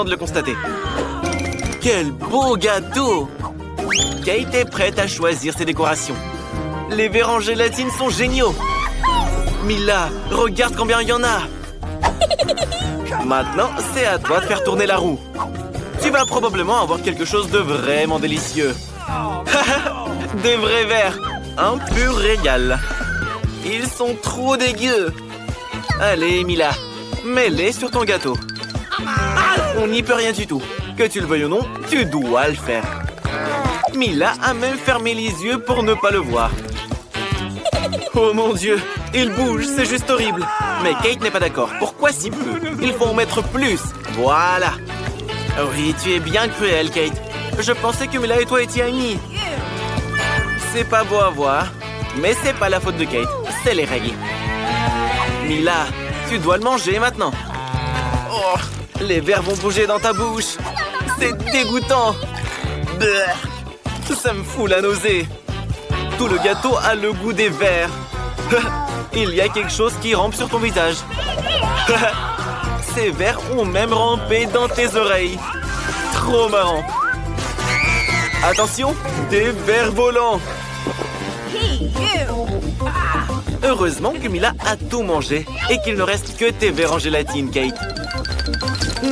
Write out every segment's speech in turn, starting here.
de le constater. Quel beau gâteau! Kate est prête à choisir ses décorations. Les verres en gélatine sont géniaux. Mila, regarde combien il y en a. Maintenant, c'est à toi de faire tourner la roue. Tu vas probablement avoir quelque chose de vraiment délicieux. Des vrais verres. Un pur régal. Ils sont trop dégueux. Allez, Mila, mets-les sur ton gâteau. On n'y peut rien du tout. Que tu le veuilles ou non, tu dois le faire. Mila a même fermé les yeux pour ne pas le voir. Oh mon Dieu, il bouge, c'est juste horrible. Mais Kate n'est pas d'accord. Pourquoi si peu? Il faut en mettre plus. Voilà. Oui, tu es bien cruelle, Kate. Je pensais que Mila et toi étiez amis. C'est pas beau à voir, mais c'est pas la faute de Kate. C'est les règles. Mila, tu dois le manger maintenant. Oh, les verres vont bouger dans ta bouche. C'est dégoûtant. Bleh. Ça me fout la nausée. Tout le gâteau a le goût des verres. Il y a quelque chose qui rampe sur ton visage. Ces verres ont même rampé dans tes oreilles. Trop marrant. Attention, des vers volants. Heureusement que Mila a tout mangé et qu'il ne reste que tes verres en gélatine, Kate.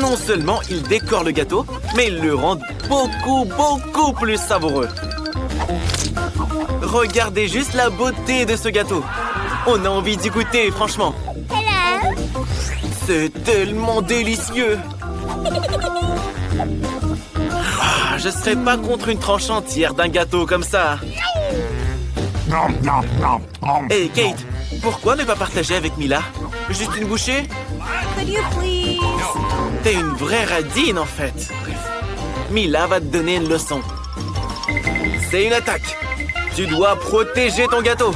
Non seulement il décore le gâteau, mais il le rend beaucoup plus savoureux. Regardez juste la beauté de ce gâteau. On a envie d'y goûter, franchement. C'est tellement délicieux. Ah, je serais pas contre une tranche entière d'un gâteau comme ça. Hey Kate, pourquoi ne pas partager avec Mila? Juste une bouchée? T'es une vraie radine en fait. Mila va te donner une leçon. C'est une attaque. Tu dois protéger ton gâteau.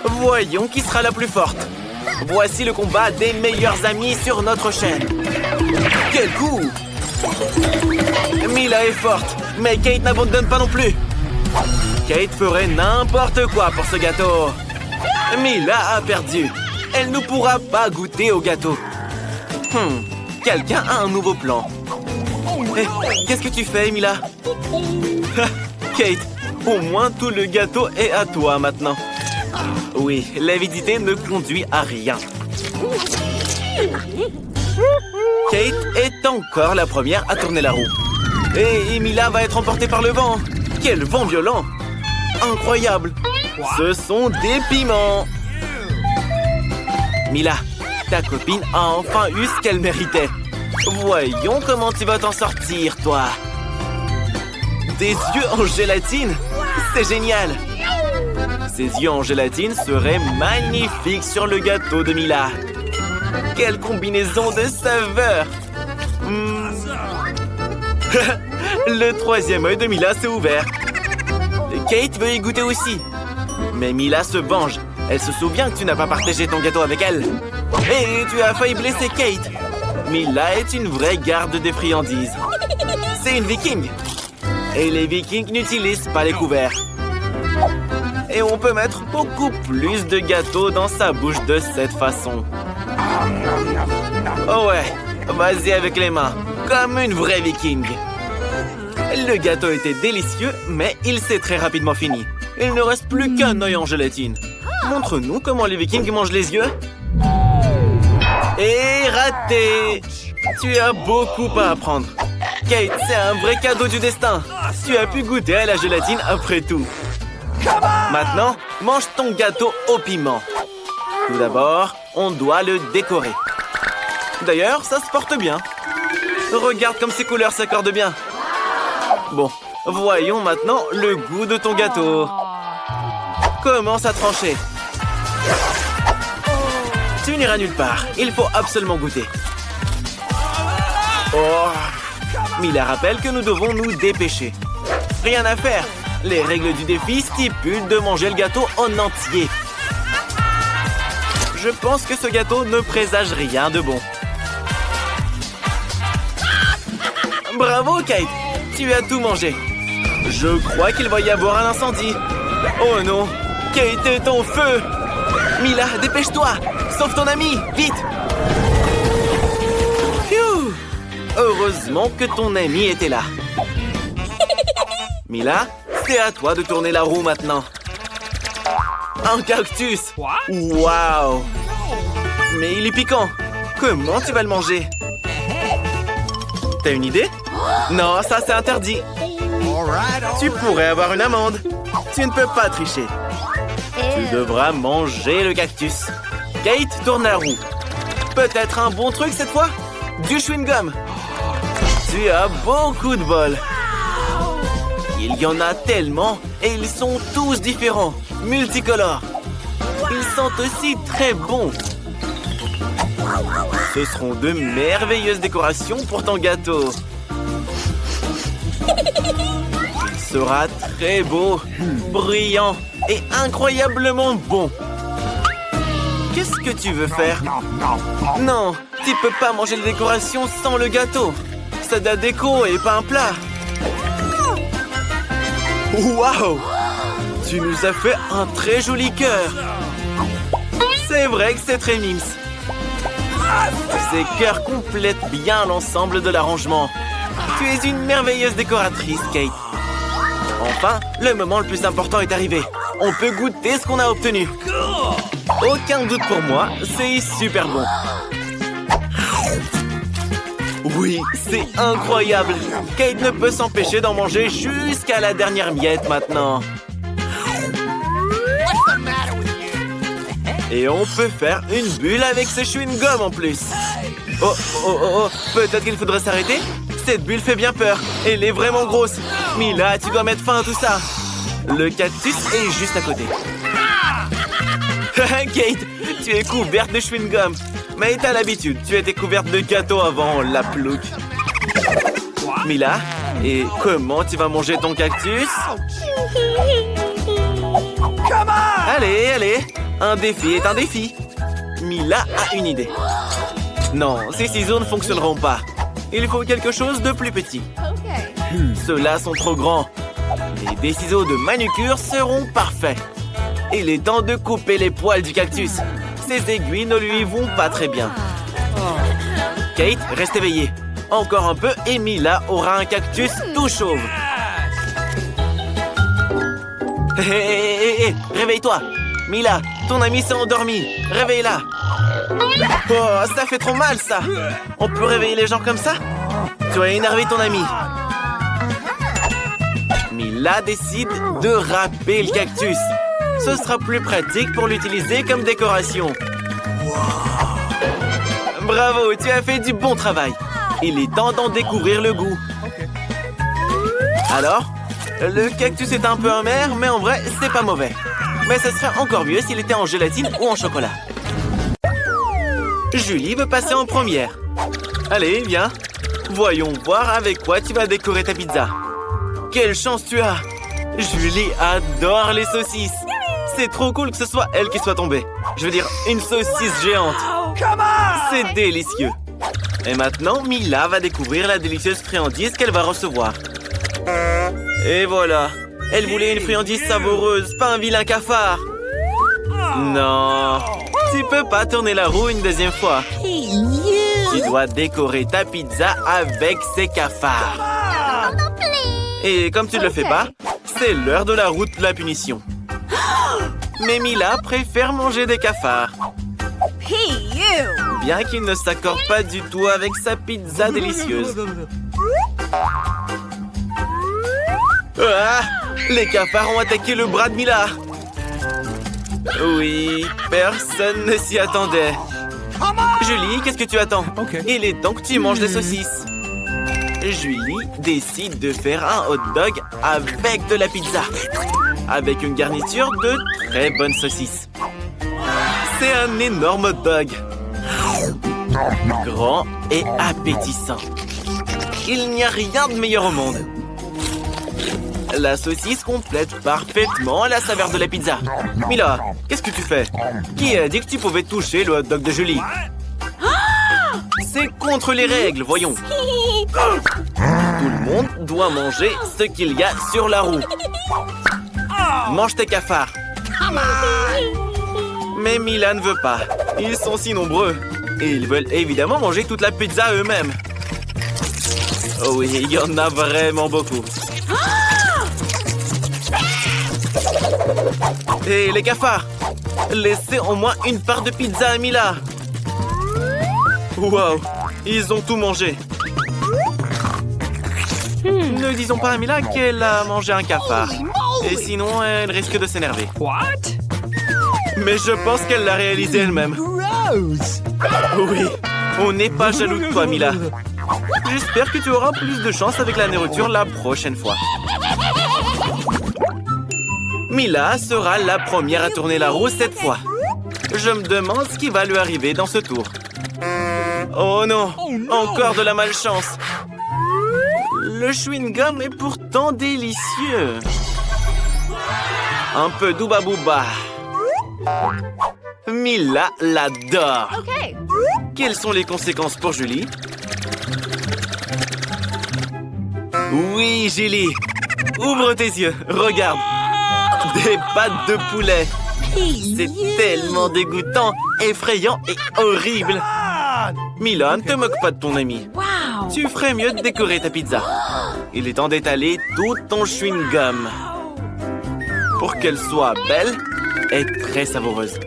Voyons qui sera la plus forte. Voici le combat des meilleurs amis sur notre chaîne. Quel coup! Mila est forte, mais Kate n'abandonne pas non plus. Kate ferait n'importe quoi pour ce gâteau. Mila a perdu. Elle ne pourra pas goûter au gâteau. Quelqu'un a un nouveau plan. Hey, qu'est-ce que tu fais, Mila? Kate, au moins tout le gâteau est à toi maintenant. Oui, l'avidité ne conduit à rien. Kate est encore la première à tourner la roue. Et Mila va être emportée par le vent. Quel vent violent! Incroyable! Ce sont des piments! Mila, ta copine a enfin eu ce qu'elle méritait. Voyons comment tu vas t'en sortir, toi. Des yeux en gélatine? C'est génial! Ces yeux en gélatine seraient magnifiques sur le gâteau de Mila. Quelle combinaison de saveurs! Le troisième œil de Mila s'est ouvert. Kate veut y goûter aussi. Mais Mila se venge. Elle se souvient que tu n'as pas partagé ton gâteau avec elle. Et tu as failli blesser Kate. Mila est une vraie garde des friandises. C'est une viking. Et les vikings n'utilisent pas les couverts. Et on peut mettre beaucoup plus de gâteaux dans sa bouche de cette façon. Oh ouais, vas-y avec les mains, comme une vraie viking. Le gâteau était délicieux, mais il s'est très rapidement fini. Il ne reste plus qu'un œil en gélatine. Montre-nous comment les vikings mangent les yeux. Et raté! Tu as beaucoup à apprendre. Kate, c'est un vrai cadeau du destin. Tu as pu goûter à la gélatine après tout. Maintenant, mange ton gâteau au piment. Tout d'abord, on doit le décorer. D'ailleurs, ça se porte bien. Regarde comme ces couleurs s'accordent bien. Bon, voyons maintenant le goût de ton gâteau. Commence à trancher. Tu n'iras nulle part. Il faut absolument goûter. Oh! Mila rappelle que nous devons nous dépêcher. Rien à faire. Les règles du défi stipulent de manger le gâteau en entier. Je pense que ce gâteau ne présage rien de bon. Bravo, Kate! Tu as tout mangé. Je crois qu'il va y avoir un incendie. Oh non! Kate est en feu! Mila, dépêche-toi! Sauve ton ami! Vite! Phew! Heureusement que ton ami était là. Mila, c'est à toi de tourner la roue maintenant. Un cactus! Waouh! Mais il est piquant. Comment tu vas le manger? T'as une idée? Non, ça c'est interdit. Tu pourrais avoir une amende. Tu ne peux pas tricher. Tu devras manger le cactus. Kate, tourne la roue. Peut-être un bon truc cette fois? Du chewing-gum. Tu as beaucoup de bol. Il y en a tellement et ils sont tous différents, multicolores. Ils sont aussi très bons. Ce seront de merveilleuses décorations pour ton gâteau. Il sera très beau, brillant et incroyablement bon. Qu'est-ce que tu veux faire? Non, tu peux pas manger les décorations sans le gâteau. C'est de la déco et pas un plat. Waouh! Tu nous as fait un très joli cœur. C'est vrai que c'est très mimes. Ces cœurs complètent bien l'ensemble de l'arrangement. Tu es une merveilleuse décoratrice, Kate. Enfin, le moment le plus important est arrivé. On peut goûter ce qu'on a obtenu. Aucun doute pour moi, c'est super bon. Oui, c'est incroyable. Kate ne peut s'empêcher d'en manger jusqu'à la dernière miette maintenant. Et on peut faire une bulle avec ce chewing-gum en plus. Oh, peut-être qu'il faudrait s'arrêter? Cette bulle fait bien peur. Elle est vraiment grosse. Mila, tu dois mettre fin à tout ça. Le cactus est juste à côté. Kate, tu es couverte de chewing-gum. Mais t'as l'habitude, tu étais couverte de gâteau avant la plouque. Mila, et comment tu vas manger ton cactus? Allez, un défi est un défi. Mila a une idée. Non, ces ciseaux ne fonctionneront pas. Il faut quelque chose de plus petit. Ceux-là sont trop grands. Mais des ciseaux de manucure seront parfaits. Il est temps de couper les poils du cactus. Ces aiguilles ne lui vont pas très bien. Kate, reste éveillée. Encore un peu et Mila aura un cactus tout chauve. Hé, réveille-toi. Mila, ton ami s'est endormi. Réveille-la. Oh, ça fait trop mal, ça. On peut réveiller les gens comme ça? Tu as énervé ton ami. Mila décide de râper le cactus. Ce sera plus pratique pour l'utiliser comme décoration. Bravo, tu as fait du bon travail. Il est temps d'en découvrir le goût. Alors, le cactus est un peu amer, mais en vrai, c'est pas mauvais. Mais ce serait encore mieux s'il était en gélatine ou en chocolat. Julie veut passer en première. Allez, viens. Voyons voir avec quoi tu vas décorer ta pizza. Quelle chance tu as! Julie adore les saucisses. C'est trop cool que ce soit elle qui soit tombée. Je veux dire, une saucisse géante. C'est délicieux. Et maintenant, Mila va découvrir la délicieuse friandise qu'elle va recevoir. Et voilà. Elle voulait une friandise savoureuse, pas un vilain cafard. Non. Tu peux pas tourner la roue une deuxième fois. Tu dois décorer ta pizza avec ces cafards. Et comme tu ne le fais pas, c'est l'heure de la route de la punition. Mais Mila préfère manger des cafards. Bien qu'il ne s'accorde pas du tout avec sa pizza délicieuse. Ah! Les cafards ont attaqué le bras de Mila. Oui, personne ne s'y attendait. Julie, qu'est-ce que tu attends? Il est temps que tu manges des saucisses. Julie décide de faire un hot dog avec de la pizza. Avec une garniture de très bonnes saucisses. C'est un énorme hot dog. Grand et appétissant. Il n'y a rien de meilleur au monde. La saucisse complète parfaitement la saveur de la pizza. Mila, qu'est-ce que tu fais? Qui a dit que tu pouvais toucher le hot dog de Julie? C'est contre les règles, voyons. Tout le monde doit manger ce qu'il y a sur la roue. Mange tes cafards. Mais Mila ne veut pas. Ils sont si nombreux. Et ils veulent évidemment manger toute la pizza eux-mêmes. Oh oui, il y en a vraiment beaucoup. Et les cafards, laissez au moins une part de pizza à Mila. Wow, ils ont tout mangé. Ne disons pas à Mila qu'elle a mangé un cafard. Et sinon, elle risque de s'énerver. Mais je pense qu'elle l'a réalisé elle-même. Oui, on n'est pas jaloux de toi, Mila. J'espère que tu auras plus de chance avec la nourriture la prochaine fois. Mila sera la première à tourner la roue cette fois. Je me demande ce qui va lui arriver dans ce tour. Oh non, encore de la malchance. Le chewing-gum est pourtant délicieux. Un peu d'ouba booba. Mila l'adore. Quelles sont les conséquences pour Julie? Oui, Julie. Ouvre tes yeux, regarde. Des pattes de poulet. C'est tellement dégoûtant, effrayant et horrible. Mila, ne te moque pas de ton ami. Tu ferais mieux de décorer ta pizza. Il est temps d'étaler tout ton chewing-gum. Pour qu'elle soit belle et très savoureuse.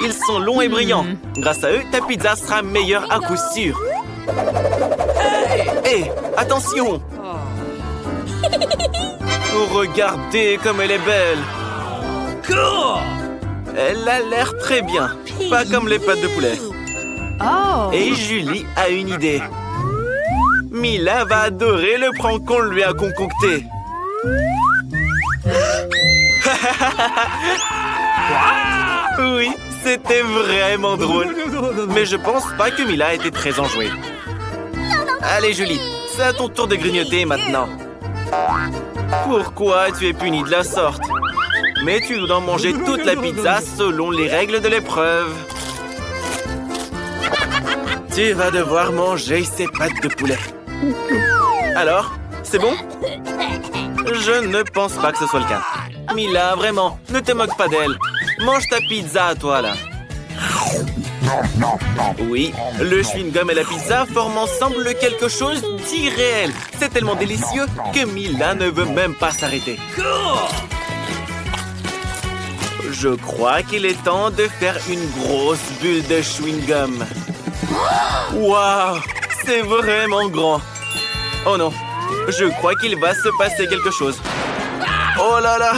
Ils sont longs et brillants. Grâce à eux, ta pizza sera meilleure à coup sûr. Hé, attention! Oh, regardez comme elle est belle. Elle a l'air très bien. Pas comme les pâtes de poulet. Et Julie a une idée. Mila va adorer le prank qu'on lui a concocté. Oui, c'était vraiment drôle. Mais je pense pas que Mila était très enjouée. Allez, Julie, c'est à ton tour de grignoter maintenant. Pourquoi tu es punie de la sorte? Mais tu dois manger toute la pizza selon les règles de l'épreuve. Tu vas devoir manger ces pâtes de poulet. Alors, c'est bon? Je ne pense pas que ce soit le cas. Mila, vraiment, ne te moque pas d'elle. Mange ta pizza à toi, là. Oui, le chewing-gum et la pizza forment ensemble quelque chose d'irréel. C'est tellement délicieux que Mila ne veut même pas s'arrêter. Je crois qu'il est temps de faire une grosse bulle de chewing-gum. Waouh, c'est vraiment grand. Oh non, je crois qu'il va se passer quelque chose. Oh là là!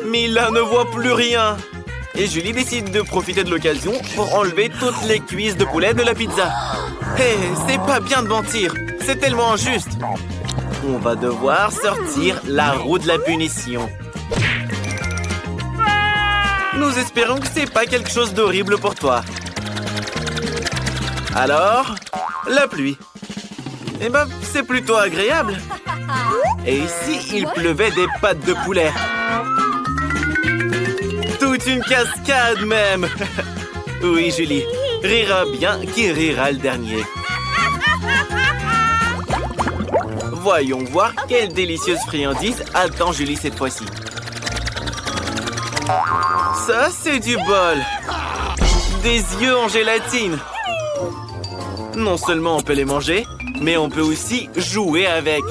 Mila ne voit plus rien. Et Julie décide de profiter de l'occasion pour enlever toutes les cuisses de poulet de la pizza. Hé, c'est pas bien de mentir. C'est tellement injuste. On va devoir sortir la roue de la punition. Nous espérons que c'est pas quelque chose d'horrible pour toi. Alors, la pluie. Eh ben, c'est plutôt agréable. Et ici, il pleuvait des pâtes de poulet. Toute une cascade même. Oui, Julie. Rira bien qui rira le dernier. Voyons voir quelle délicieuse friandise attend Julie cette fois-ci. Ça, c'est du bol. Des yeux en gélatine. Non seulement on peut les manger, mais on peut aussi jouer avec.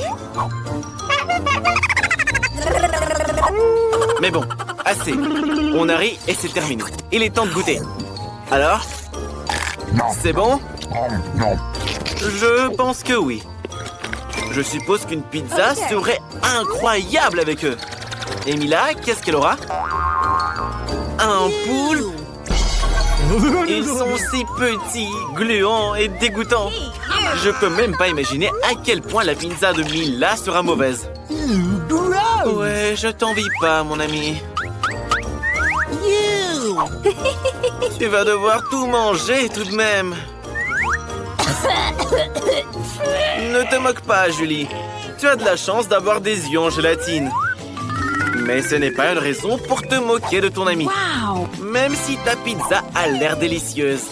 Mais bon, assez. On a ri et c'est terminé. Il est temps de goûter. Alors? C'est bon? Je pense que oui. Je suppose qu'une pizza serait incroyable avec eux. Et Mila, qu'est-ce qu'elle aura? Un poulpe? Ils sont si petits, gluants et dégoûtants. Je peux même pas imaginer à quel point la pizza de Mila sera mauvaise. Ouais, je t'envie pas, mon ami. Tu vas devoir tout manger tout de même. Ne te moque pas, Julie. Tu as de la chance d'avoir des yeux en gélatine. Mais ce n'est pas une raison pour te moquer de ton ami. Même si ta pizza a l'air délicieuse.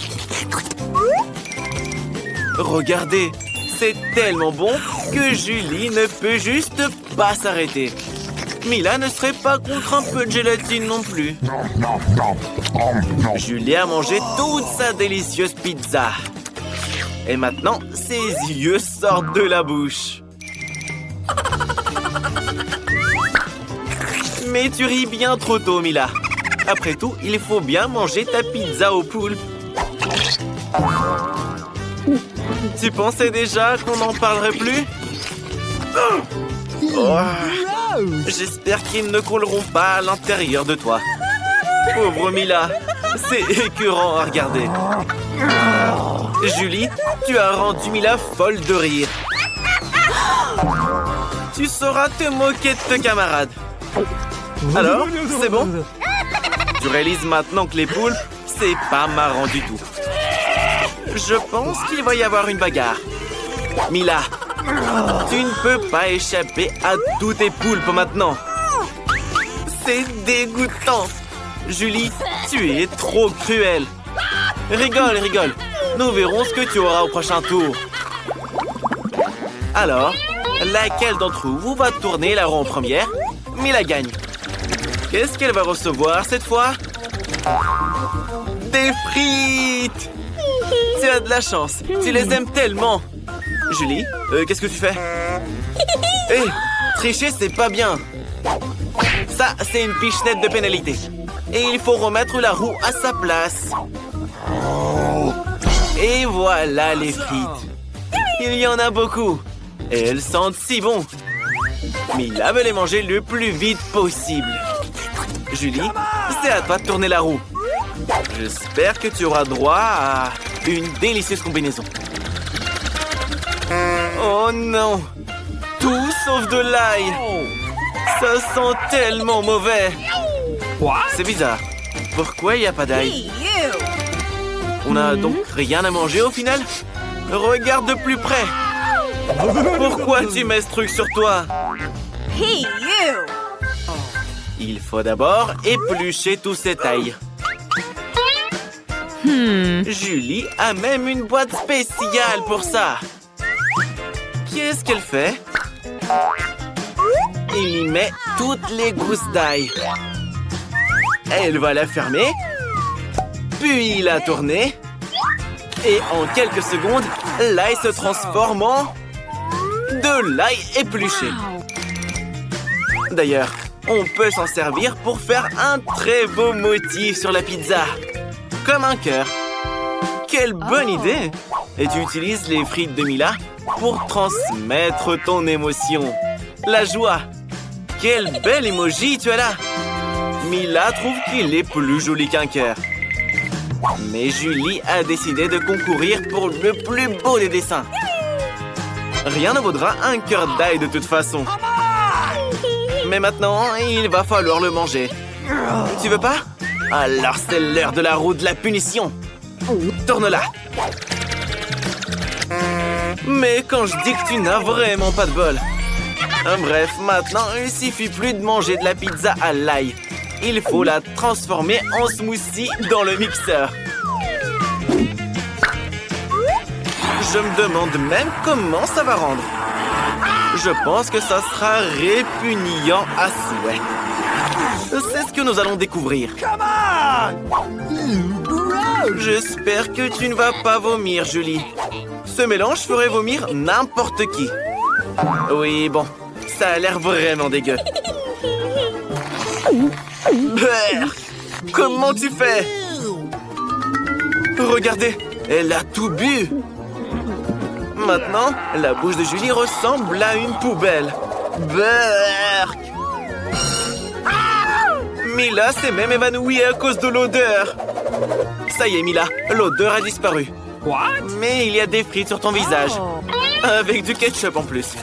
Regardez, c'est tellement bon que Julie ne peut juste pas s'arrêter. Mila ne serait pas contre un peu de gélatine non plus. Julie a mangé toute sa délicieuse pizza. Et maintenant, ses yeux sortent de la bouche. Mais tu ris bien trop tôt, Mila. Après tout, il faut bien manger ta pizza au poulpe. Tu pensais déjà qu'on n'en parlerait plus? Oh. J'espère qu'ils ne couleront pas à l'intérieur de toi. Pauvre Mila, c'est écœurant à regarder. Julie, tu as rendu Mila folle de rire. Tu sauras te moquer de tes camarades. Alors, c'est bon? Tu réalises maintenant que les poulpes, c'est pas marrant du tout. Je pense qu'il va y avoir une bagarre. Mila, tu ne peux pas échapper à tous tes poulpes maintenant. C'est dégoûtant. Julie, tu es trop cruelle. Rigole, rigole. Nous verrons ce que tu auras au prochain tour. Alors, laquelle d'entre vous va tourner la roue en première? Mila gagne. Qu'est-ce qu'elle va recevoir cette fois? Des frites! Tu as de la chance. Tu les aimes tellement. Julie, qu'est-ce que tu fais? Hé, tricher, c'est pas bien. Ça, c'est une pichenette de pénalité. Et il faut remettre la roue à sa place. Et voilà les frites. Il y en a beaucoup. Et elles sentent si bon. Mila veut les manger le plus vite possible. Julie, c'est à toi de tourner la roue. J'espère que tu auras droit à une délicieuse combinaison. Oh non! Tout sauf de l'ail! Ça sent tellement mauvais! C'est bizarre. Pourquoi il n'y a pas d'ail? On n'a donc rien à manger au final? Regarde de plus près! Pourquoi tu mets ce truc sur toi? Il faut d'abord éplucher tout cet ail. Julie a même une boîte spéciale pour ça. Qu'est-ce qu'elle fait? Il y met toutes les gousses d'ail. Elle va la fermer, puis la tourner. Et en quelques secondes, l'ail se transforme en de l'ail épluché. D'ailleurs, on peut s'en servir pour faire un très beau motif sur la pizza. Comme un cœur. Quelle bonne idée! Et tu utilises les frites de Mila pour transmettre ton émotion. La joie. Quel bel emoji tu as là! Mila trouve qu'il est plus joli qu'un cœur. Mais Julie a décidé de concourir pour le plus beau des dessins. Rien ne vaudra un cœur d'ail de toute façon. Mais maintenant, il va falloir le manger. Tu veux pas? Alors c'est l'heure de la roue de la punition. Tourne-la. Mais quand je dis que tu n'as vraiment pas de bol. Bref, maintenant, il suffit plus de manger de la pizza à l'ail. Il faut la transformer en smoothie dans le mixeur. Je me demande même comment ça va rendre. Je pense que ça sera répugnant à souhait. C'est ce que nous allons découvrir. J'espère que tu ne vas pas vomir, Julie. Ce mélange ferait vomir n'importe qui. Oui, bon, ça a l'air vraiment dégueu. Brrr, comment tu fais? Regardez, elle a tout bu. Maintenant, la bouche de Julie ressemble à une poubelle. Brrr. Mila s'est même évanouie à cause de l'odeur. Ça y est, Mila, l'odeur a disparu. Mais il y a des frites sur ton visage. Avec du ketchup en plus.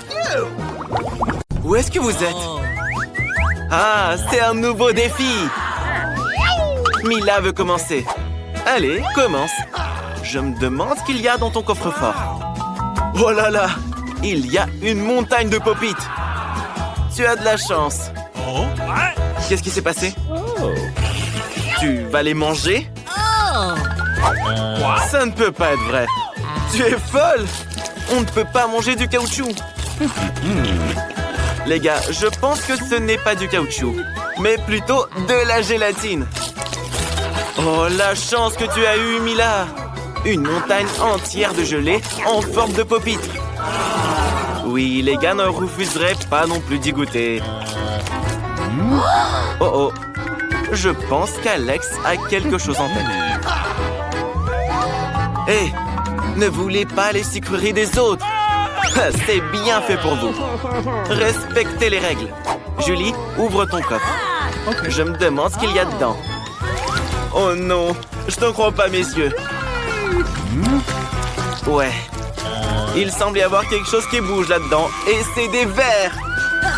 Où est-ce que vous êtes? Ah, c'est un nouveau défi. Mila veut commencer. Allez, commence. Je me demande ce qu'il y a dans ton coffre-fort. Oh là là, il y a une montagne de pop-it. Tu as de la chance. Qu'est-ce qui s'est passé? Tu vas les manger? Ça ne peut pas être vrai. Tu es folle. On ne peut pas manger du caoutchouc. Les gars, je pense que ce n'est pas du caoutchouc, mais plutôt de la gélatine. Oh, la chance que tu as eue, Mila. Une montagne entière de gelée en forme de pop-it. Oui, les gars ne refuseraient pas non plus d'y goûter. Oh oh, je pense qu'Alex a quelque chose en tête. Hé, ne voulez pas les sucreries des autres. C'est bien fait pour vous. Respectez les règles. Julie, ouvre ton coffre. Je me demande ce qu'il y a dedans. Oh non, je ne crois pas, messieurs. Ouais. Il semble y avoir quelque chose qui bouge là-dedans. Et c'est des vers.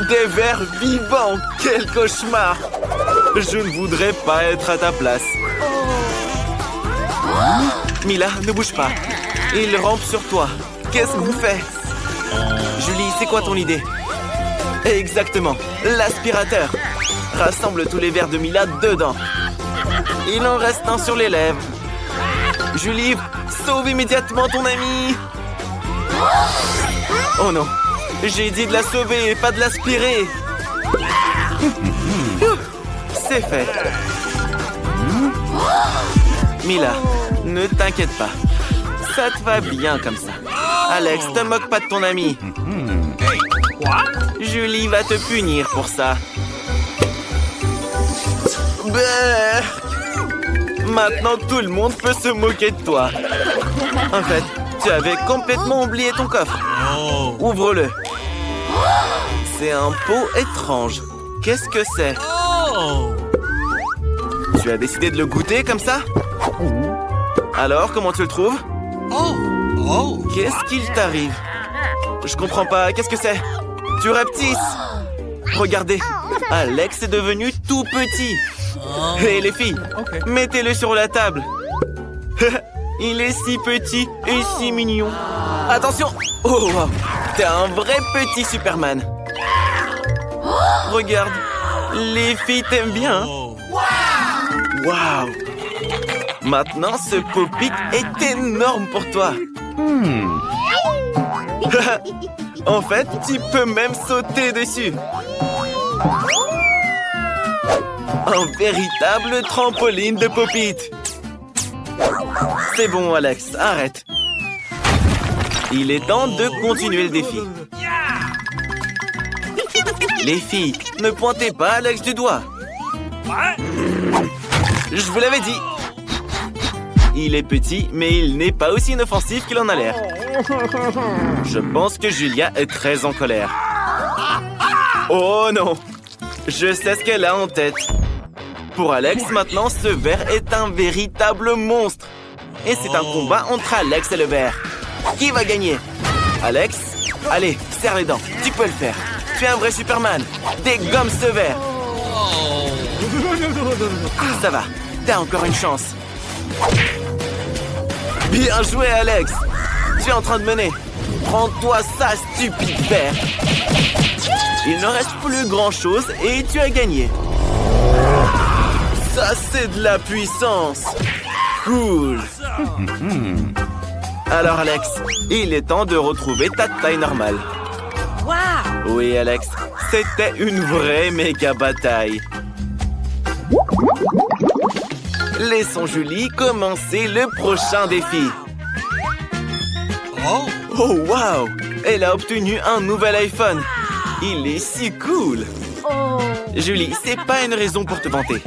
Des vers vivants. Quel cauchemar. Je ne voudrais pas être à ta place. Mila, ne bouge pas. Il rampe sur toi. Qu'est-ce qu'on fait? Julie, c'est quoi ton idée? Exactement, l'aspirateur. Rassemble tous les verres de Mila dedans. Il en reste un sur les lèvres. Julie, sauve immédiatement ton ami. Oh non, j'ai dit de la sauver, pas de l'aspirer. C'est fait. Mila, ne t'inquiète pas. Ça te va bien comme ça. Alex, te moque pas de ton ami. Julie va te punir pour ça. Berk. Maintenant, tout le monde peut se moquer de toi. En fait, tu avais complètement oublié ton coffre. Ouvre-le. C'est un pot étrange. Qu'est-ce que c'est? Tu as décidé de le goûter comme ça? Alors, comment tu le trouves? Qu'est-ce qu'il t'arrive? Je comprends pas. Qu'est-ce que c'est? Tu rapetisses. Regardez, Alex est devenu tout petit. Hé, les filles, mettez-le sur la table. Il est si petit et si mignon. Attention! Oh, wow. T'es un vrai petit Superman. Regarde, les filles t'aiment bien. Waouh! Maintenant, ce pop-it est énorme pour toi. En fait, tu peux même sauter dessus. Un véritable trampoline de pop-it. C'est bon, Alex, arrête. Il est temps de continuer le défi. Les filles, ne pointez pas Alex du doigt. Je vous l'avais dit. Il est petit, mais il n'est pas aussi inoffensif qu'il en a l'air. Je pense que Julia est très en colère. Oh non! Je sais ce qu'elle a en tête. Pour Alex, maintenant, ce verre est un véritable monstre. Et c'est un combat entre Alex et le verre. Qui va gagner? Alex? Allez, serre les dents. Tu peux le faire. Tu es un vrai Superman. Dégomme ce verre. Ça va. T'as encore une chance. Bien joué, Alex. Tu es en train de mener. Prends-toi ça, stupide verre. Il ne reste plus grand-chose et tu as gagné. Ça, c'est de la puissance. Cool. Alors, Alex, il est temps de retrouver ta taille normale. Oui, Alex, c'était une vraie méga bataille. Laissons Julie commencer le prochain défi. Oh, wow! Elle a obtenu un nouvel iPhone. Il est si cool. Julie, c'est pas une raison pour te vanter.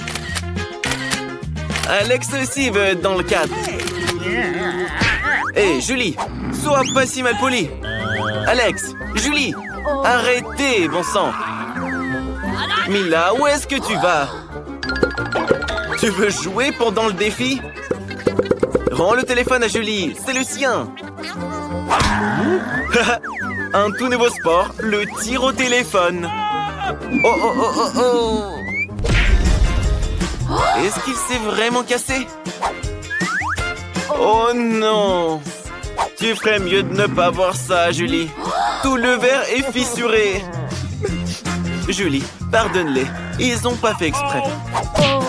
Alex aussi veut être dans le cadre. Hé, Julie, sois pas si mal poli. Alex, Julie, arrêtez, bon sang. Mila, où est-ce que tu vas? Tu veux jouer pendant le défi? Rends le téléphone à Julie, c'est le sien. Un tout nouveau sport, le tir au téléphone. Oh, oh, oh, oh, oh. Est-ce qu'il s'est vraiment cassé? Oh non! Tu ferais mieux de ne pas voir ça, Julie. Tout le verre est fissuré. Julie, pardonne-les. Ils n'ont pas fait exprès.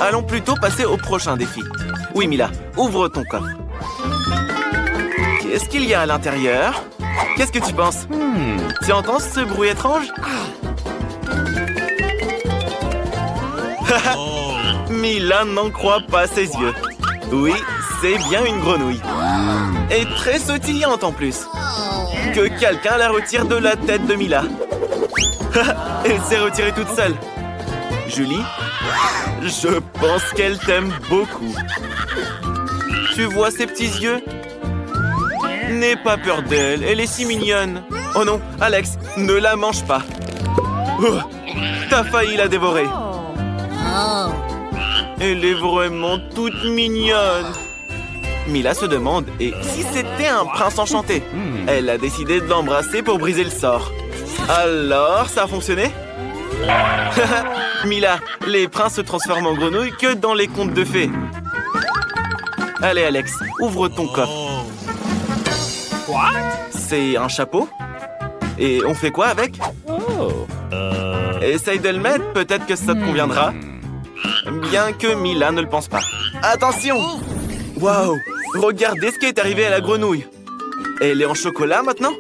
Allons plutôt passer au prochain défi. Oui, Mila, ouvre ton coffre. Qu'est-ce qu'il y a à l'intérieur? Qu'est-ce que tu penses? Tu entends ce bruit étrange? Mila n'en croit pas ses yeux. Oui, c'est bien une grenouille. Et très sautillante en plus. Que quelqu'un la retire de la tête de Mila. Elle s'est retirée toute seule. Julie, je pense qu'elle t'aime beaucoup. Tu vois ses petits yeux? N'aie pas peur d'elle, elle est si mignonne. Oh non, Alex, ne la mange pas. Oh, t'as failli la dévorer. Elle est vraiment toute mignonne. Mila se demande, et si c'était un prince enchanté? Elle a décidé de l'embrasser pour briser le sort. Alors, ça a fonctionné? Mila, les princes se transforment en grenouilles que dans les contes de fées. Allez, Alex, ouvre ton coffre. C'est un chapeau? Et on fait quoi avec? Essaye de le mettre, peut-être que ça te conviendra. Bien que Mila ne le pense pas. Attention! Waouh! Regardez ce qui est arrivé à la grenouille. Elle est en chocolat maintenant?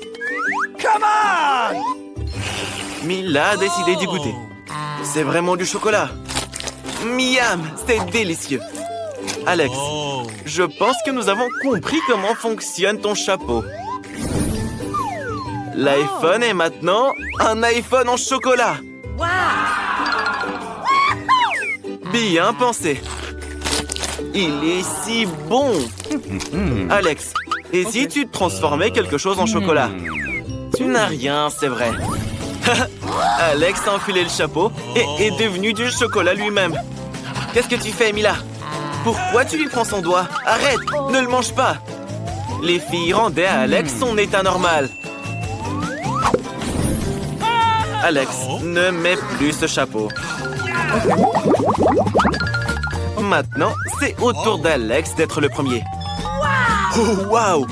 Come on! Mila a décidé d'y goûter. C'est vraiment du chocolat. Miam! C'est délicieux. Alex, je pense que nous avons compris comment fonctionne ton chapeau. L'iPhone est maintenant un iPhone en chocolat. Bien pensé. Il est si bon. Alex, et si tu transformais quelque chose en chocolat? Tu n'as rien, c'est vrai. Alex a enfilé le chapeau et est devenu du chocolat lui-même. Qu'est-ce que tu fais, Mila? Pourquoi tu lui prends son doigt? Arrête, ne le mange pas. Les filles rendaient à Alex son état normal. Alex, ne mets plus ce chapeau. Maintenant, c'est au tour d'Alex d'être le premier. Oh, waouh!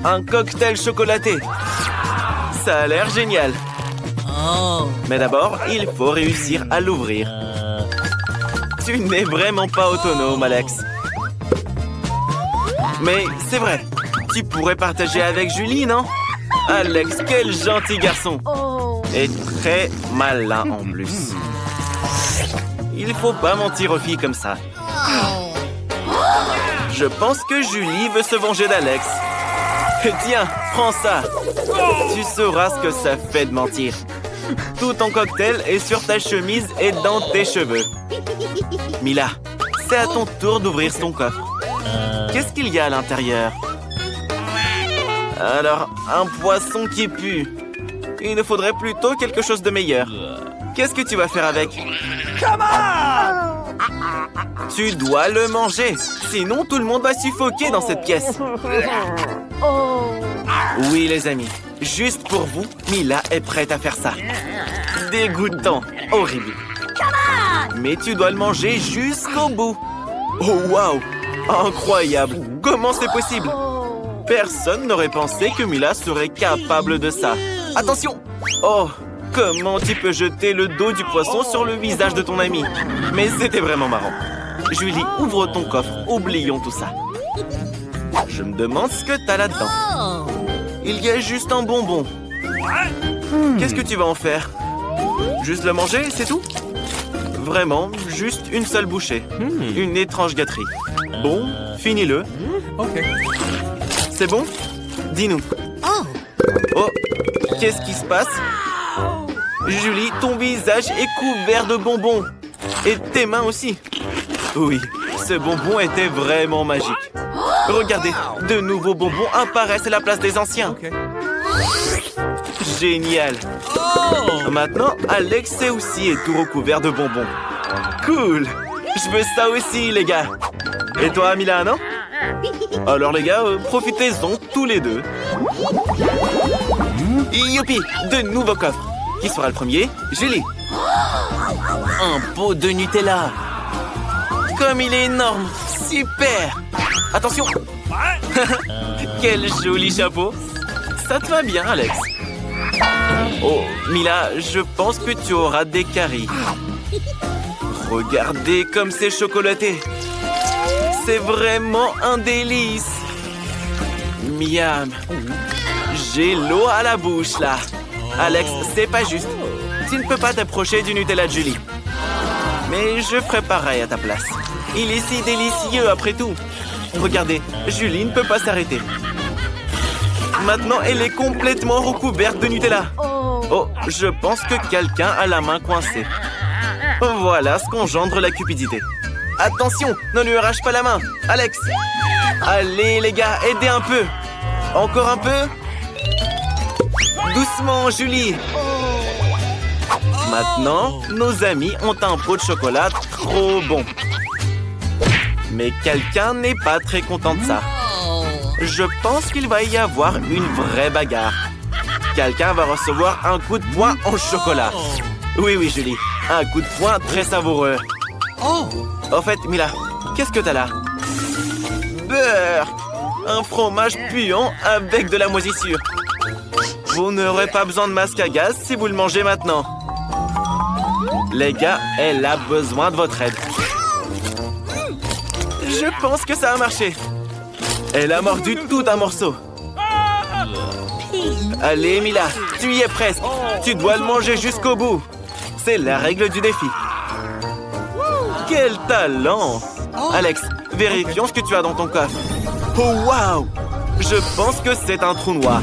Un cocktail chocolaté. Ça a l'air génial. Mais d'abord, il faut réussir à l'ouvrir. Tu n'es vraiment pas autonome, Alex. Mais c'est vrai, tu pourrais partager avec Julie, non? Alex, quel gentil garçon. Et très malin en plus. Il faut pas mentir aux filles comme ça. Je pense que Julie veut se venger d'Alex. Tiens, prends ça. Tu sauras ce que ça fait de mentir. Tout ton cocktail est sur ta chemise et dans tes cheveux. Mila, c'est à ton tour d'ouvrir ton coffre. Qu'est-ce qu'il y a à l'intérieur? Alors, un poisson qui pue. Il nous faudrait plutôt quelque chose de meilleur. Qu'est-ce que tu vas faire avec? Come on! Tu dois le manger. Sinon, tout le monde va suffoquer dans cette pièce. Oui, les amis. Juste pour vous, Mila est prête à faire ça. Dégoûtant. Horrible. Mais tu dois le manger jusqu'au bout. Oh, waouh! Incroyable. Comment c'est possible? Personne n'aurait pensé que Mila serait capable de ça. Attention! Oh, comment tu peux jeter le dos du poisson sur le visage de ton ami? Mais c'était vraiment marrant. Julie, ouvre ton coffre. Oublions tout ça. Je me demande ce que t'as là-dedans. Il y a juste un bonbon. Qu'est-ce que tu vas en faire? Juste le manger, c'est tout? Vraiment, juste une seule bouchée. Une étrange gâterie. Bon, finis-le. C'est bon? Dis-nous. Oh, qu'est-ce qui se passe? Julie, ton visage est couvert de bonbons. Et tes mains aussi. Oui, ce bonbon était vraiment magique. Regardez, de nouveaux bonbons apparaissent à la place des anciens. Génial. Maintenant, Alex aussi est tout recouvert de bonbons. Cool. Je veux ça aussi, les gars. Et toi, Mila, non? Alors, les gars, profitez-en tous les deux. Youpi, de nouveaux coffres. Qui sera le premier? Julie. Un pot de Nutella. Comme il est énorme. Super. Attention. Quel joli chapeau. Ça te va bien, Alex. Oh, Mila, je pense que tu auras des caries. Regardez comme c'est chocolaté. C'est vraiment un délice. Miam. J'ai l'eau à la bouche, là. Alex, c'est pas juste. Tu ne peux pas t'approcher du Nutella de Julie. Mais je ferai pareil à ta place. Il est si délicieux après tout. Regardez, Julie ne peut pas s'arrêter. Maintenant, elle est complètement recouverte de Nutella. Oh, je pense que quelqu'un a la main coincée. Voilà ce qu'engendre la cupidité. Attention, ne lui arrache pas la main. Alex. Allez, les gars, aidez un peu. Encore un peu. Doucement, Julie. Maintenant, nos amis ont un pot de chocolat trop bon. Mais quelqu'un n'est pas très content de ça. Je pense qu'il va y avoir une vraie bagarre. Quelqu'un va recevoir un coup de poing en chocolat. Oui, oui, Julie. Un coup de poing très savoureux. Au fait, Mila, qu'est-ce que t'as là? Beurre! Un fromage puant avec de la moisissure. Vous n'aurez pas besoin de masque à gaz si vous le mangez maintenant. Les gars, elle a besoin de votre aide. Je pense que ça a marché. Elle a mordu tout un morceau. Allez, Mila, tu y es presque. Tu dois le manger jusqu'au bout. C'est la règle du défi. Quel talent! Alex, vérifions ce que tu as dans ton coffre. Oh, waouh! Je pense que c'est un trou noir.